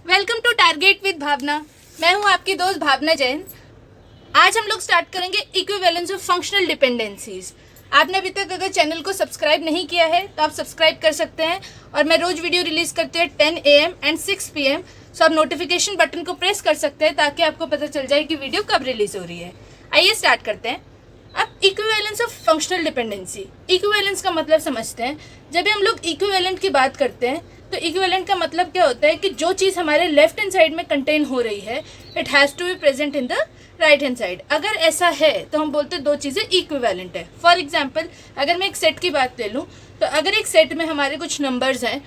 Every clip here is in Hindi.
वेलकम टू टारगेट विद भावना। मैं हूं आपकी दोस्त भावना जैन। आज हम लोग स्टार्ट करेंगे इक्विवेलेंस ऑफ फंक्शनल डिपेंडेंसीज। आपने अभी तक अगर चैनल को सब्सक्राइब नहीं किया है तो आप सब्सक्राइब कर सकते हैं, और मैं रोज वीडियो रिलीज करती हूँ 10 AM एंड 6 PM। सो आप नोटिफिकेशन बटन को प्रेस कर सकते हैं ताकि आपको पता चल जाए कि वीडियो कब रिलीज हो रही है। आइए स्टार्ट करते हैं। अब equivalence of functional dependency. Equivalence का मतलब समझते हैं। जब भी हम लोग इक्विवेलेंट की बात करते हैं तो इक्विवेलेंट का मतलब क्या होता है कि जो चीज़ हमारे लेफ्ट हैंड साइड में कंटेन हो रही है it has to be present in the right hand side. अगर ऐसा है तो हम बोलते हैं दो चीज़ें इक्विवेलेंट है। फॉर एग्जाम्पल, अगर मैं एक सेट की बात ले लूँ तो अगर एक सेट में हमारे कुछ नंबर्स हैं,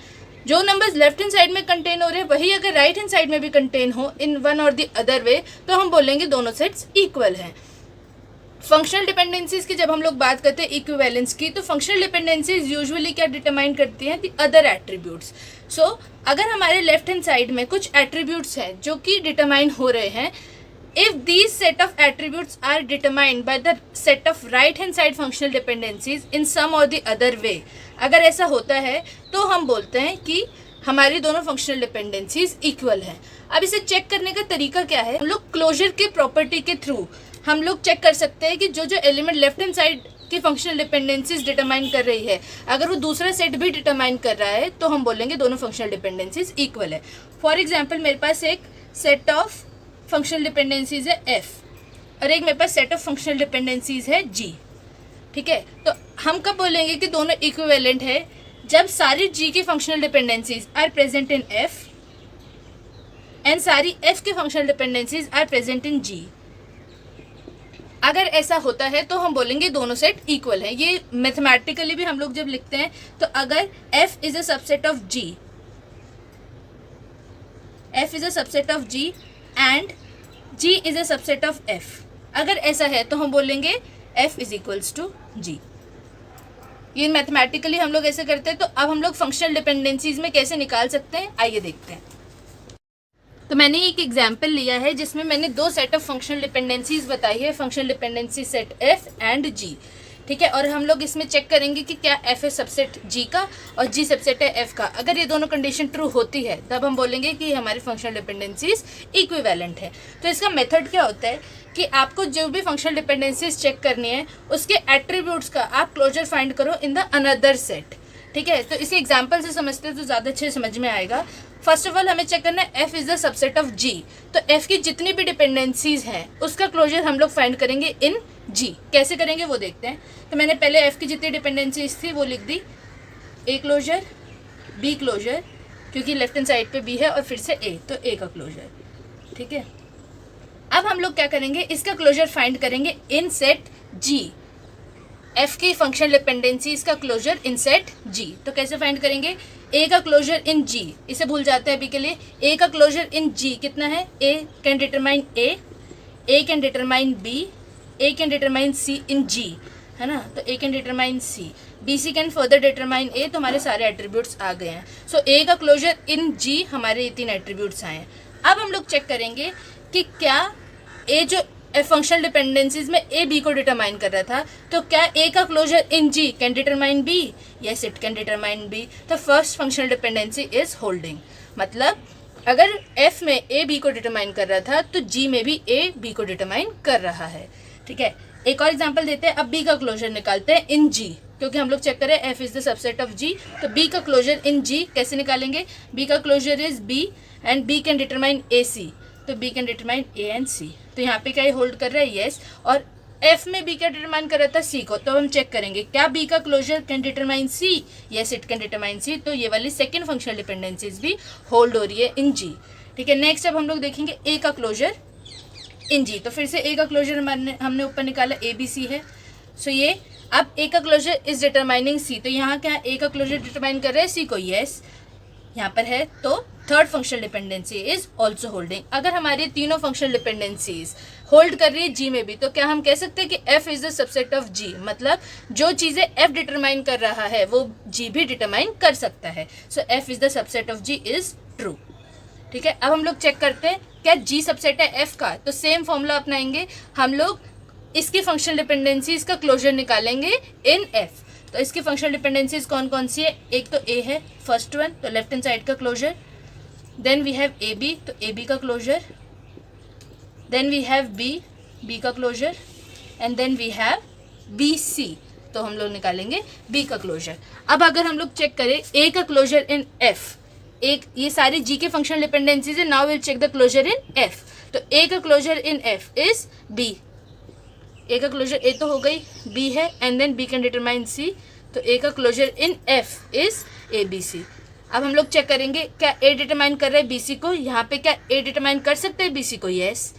जो नंबर्स लेफ्ट हैंड साइड में कंटेन हो रहे हैं वही अगर राइट हैंड साइड में भी कंटेन हो इन वन और द अदर वे, तो हम बोलेंगे दोनों सेट्स इक्वल हैं। फंक्शनल डिपेंडेंसीज की जब हम लोग बात करते हैं इक्विवेलेंस की, तो फंक्शनल डिपेंडेंसीज यूजुअली क्या डिटरमाइन करती हैं? The other attributes. सो अगर हमारे लेफ्ट हैंड साइड में कुछ एट्रीब्यूट्स हैं जो कि डिटरमाइन हो रहे हैं, if these set of attributes are determined by the set of right hand side functional dependencies in some or the other way, अगर ऐसा होता है तो हम बोलते हैं कि हमारी दोनों फंक्शनल डिपेंडेंसीज इक्वल हैं। अब इसे चेक करने का तरीका क्या है? हम लोग क्लोजर के प्रॉपर्टी के थ्रू हम लोग चेक कर सकते हैं कि जो जो एलिमेंट लेफ्ट हैंड साइड की फंक्शनल डिपेंडेंसीज डिटरमाइन कर रही है, अगर वो दूसरा सेट भी डिटरमाइन कर रहा है तो हम बोलेंगे दोनों फंक्शनल डिपेंडेंसीज इक्वल है। फॉर एग्जाम्पल, मेरे पास एक सेट ऑफ फंक्शनल डिपेंडेंसीज है F और एक मेरे पास सेट ऑफ फंक्शनल डिपेंडेंसीज है G। ठीक है, तो हम कब बोलेंगे कि दोनों इक्विवेलेंट है? जब सारी G की functional dependencies are present in F and सारी F की functional dependencies are present in G। अगर ऐसा होता है तो हम बोलेंगे दोनों सेट इक्वल है। ये मैथमेटिकली भी हम लोग जब लिखते हैं तो अगर F is a subset of G, F is a subset of G and G is a subset of F, अगर ऐसा है तो हम बोलेंगे F is equals to G। ये मैथमेटिकली हम लोग ऐसे करते हैं। तो अब हम लोग फंक्शनल डिपेंडेंसीज में कैसे निकाल सकते हैं, आइए देखते हैं। तो मैंने एक एग्जाम्पल लिया है जिसमें मैंने दो सेट ऑफ फंक्शनल डिपेंडेंसीज बताई है, functional dependency set F and G। ठीक है, और हम लोग इसमें चेक करेंगे कि क्या F है सबसेट G का और G सबसेट है F का। अगर ये दोनों कंडीशन ट्रू होती है तब हम बोलेंगे कि हमारी फंक्शनल डिपेंडेंसीज इक्विवेलेंट है। तो इसका मेथड क्या होता है कि आपको जो भी फंक्शनल डिपेंडेंसीज चेक करनी है उसके एट्रीब्यूट्स का आप क्लोजर फाइंड करो इन द अनदर सेट। ठीक है, तो इसे एग्जाम्पल से समझते हैं तो ज़्यादा अच्छे समझ में आएगा। फर्स्ट ऑफ ऑल हमें चेक करना है F is the subset of G। तो F की जितनी भी डिपेंडेंसीज हैं उसका क्लोजर हम लोग फाइंड करेंगे इन G। कैसे करेंगे वो देखते हैं। तो मैंने पहले F की जितनी डिपेंडेंसीज थी वो लिख दी, A क्लोजर, B क्लोजर, क्योंकि लेफ्ट हैंड साइड पे B है, और फिर से A, तो A का क्लोजर। ठीक है, अब हम लोग क्या करेंगे, इसका क्लोजर फाइंड करेंगे इन सेट G। F की फंक्शनल डिपेंडेंसी इसका क्लोजर इन सेट G। तो कैसे फाइंड करेंगे? A का क्लोजर इन G, इसे भूल जाते हैं अभी के लिए। A का क्लोजर इन G कितना है? A can determine A can determine B, A can determine C in G, है ना। तो A can determine C, BC can further determine A। तो हमारे सारे एट्रीब्यूट्स आ गए हैं। सो A का क्लोजर इन G, हमारे ये तीन एट्रीब्यूट्स आए हैं। अब हम लोग चेक करेंगे कि क्या A जो फंक्शनल डिपेंडेंसीज में A B को डिटरमाइन कर रहा था, तो क्या A का closure in G can determine B? Yes, it can determine B। तो first functional dependency is holding. मतलब अगर F में A B को डिटरमाइन कर रहा था तो G में भी A B को डिटरमाइन कर रहा है। ठीक है, एक और एग्जांपल देते हैं। अब B का क्लोजर निकालते हैं इन G, क्योंकि हम लोग चेक करें F is the subset of G। तो B का क्लोजर इन G कैसे निकालेंगे? B का closure is B and B can determine AC। तो B can determine A and C। तो यहाँ पे क्या होल्ड कर रहा है? यस। और F में B क्या डिटरमाइन कर रहा था? C को। तो हम चेक करेंगे क्या B का closure can determine C? Yes, it can determine C। तो ये वाली सेकंड फंक्शनल डिपेंडेंसीज भी होल्ड हो रही है इन G। ठीक है, नेक्स्ट अब हम लोग देखेंगे A का क्लोजर इन G। तो फिर से A का क्लोजर हमने ऊपर निकाला, ABC है। सो ये अब A का क्लोजर इज डिटरमाइनिंग C। तो यहाँ क्या A का क्लोजर डिटरमाइन कर रहा है C को? यस, यहाँ पर है। तो third functional dependency is also holding. अगर हमारी तीनों फंक्शनल डिपेंडेंसीज होल्ड कर रही है G में भी, तो क्या हम कह सकते हैं कि F is the subset of G? मतलब जो चीज़ें F डिटरमाइन कर रहा है वो G भी डिटरमाइन कर सकता है। सो F is the subset of G is true. ठीक है, अब हम लोग चेक करते हैं क्या G सबसेट है F का। तो सेम फॉर्मूला अपनाएंगे हम लोग, इसकी फंक्शनल डिपेंडेंसीज का क्लोजर निकालेंगे इन F। तो इसकी फंक्शनल डिपेंडेंसीज कौन कौन सी है? एक तो A है फर्स्ट वन, तो लेफ्ट हैंड साइड का closure. Then we have A B, तो ए बी का closure, then we have B, B का closure, and then we have B C, तो हम लोग निकालेंगे बी का क्लोजर। अब अगर हम लोग चेक करें ए का क्लोजर इन एफ, एक ये सारी जी के फंक्शनल डिपेंडेंसीज है, now will check the closure in F. तो ए का closure in F is B, A का क्लोजर ए तो हो गई, बी है, and then B can determine C, तो ए का closure in F is A B C. अब हम लोग चेक करेंगे क्या ए डिटरमाइन कर रहा है बी सी को, यहाँ पे क्या ए डिटरमाइन कर सकते हैं बी सी को, yes,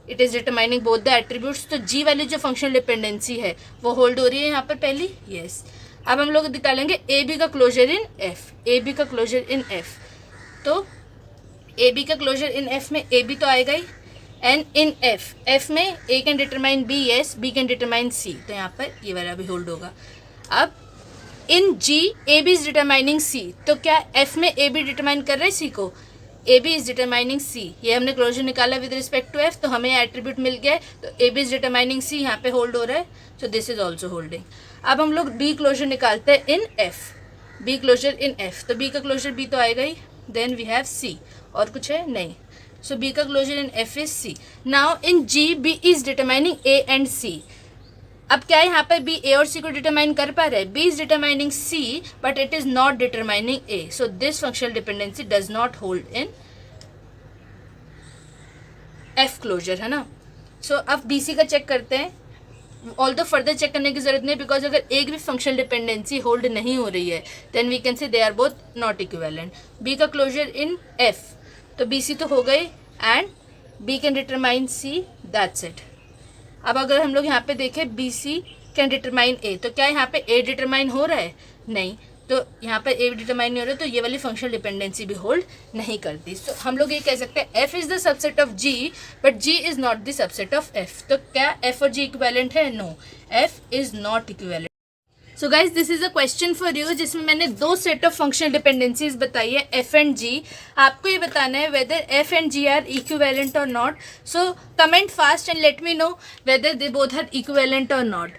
it is determining both the attributes. तो जी वाली जो फंक्शनल डिपेंडेंसी है वो होल्ड हो रही है यहाँ पर पहली, येस। अब हम लोग निकालेंगे ए बी का closure in F, A B का क्लोजर इन एफ, तो ए बी का क्लोजर इन एफ में ए बी तो आएगा ही, एंड इन एफ, एफ में A can determine B, yes, B can determine C, तो यहाँ पर ये वाला भी होल्ड होगा। अब in G A B is determining C, तो क्या एफ में ए बी डिटरमाइन कर रहा है सी को, ए बी इज डिटरमाइनिंग सी, ये हमने क्लोजर निकाला विद रिस्पेक्ट टू एफ, तो हमें एट्रीब्यूट मिल गया है, तो ए बी इज डिटरमाइनिंग सी यहाँ पे होल्ड हो रहा है, तो दिस इज ऑल्सो होल्डिंग। अब हम लोग बी क्लोजर निकालते हैं in F, B closure in F, तो बी का क्लोजर बी तो आएगा ही, देन वी हैव सी, और कुछ है नहीं, सो बी का closure in F is C. Now in G B is determining A and C, अब क्या है यहाँ पे बी ए और सी को डिटरमाइन कर पा रहा है, B is determining C but it is not determining A, so this functional dependency does not hold in F closure, है ना। सो अब बी सी का चेक करते हैं, ऑल दो फर्दर चेक करने की जरूरत नहीं, बिकॉज अगर एक भी फंक्शनल डिपेंडेंसी होल्ड नहीं हो रही है then we can say they are both not equivalent. B का क्लोजर इन एफ, तो बी सी तो हो गए, and B can determine C, that's it. अब अगर हम लोग यहाँ पे देखें B C can determine A, तो क्या यहाँ पे ए डिटरमाइन हो रहा है, नहीं, तो यहाँ पे ए डिटरमाइन नहीं हो रहा है, तो ये वाली फंक्शनल डिपेंडेंसी भी होल्ड नहीं करती। तो हम लोग ये कह सकते हैं F is the subset of G but G is not the subset of F. तो क्या एफ और जी इक्विवेलेंट है, no, F is not equivalent. So guys this is a question for you, जिसमें मैंने दो सेट ऑफ फंक्शनल डिपेंडेंसीज बताई है, एफ एंड जी। आपको ये बताना है whether F and G are equivalent or not. So comment fast and let me know whether they both are equivalent or not.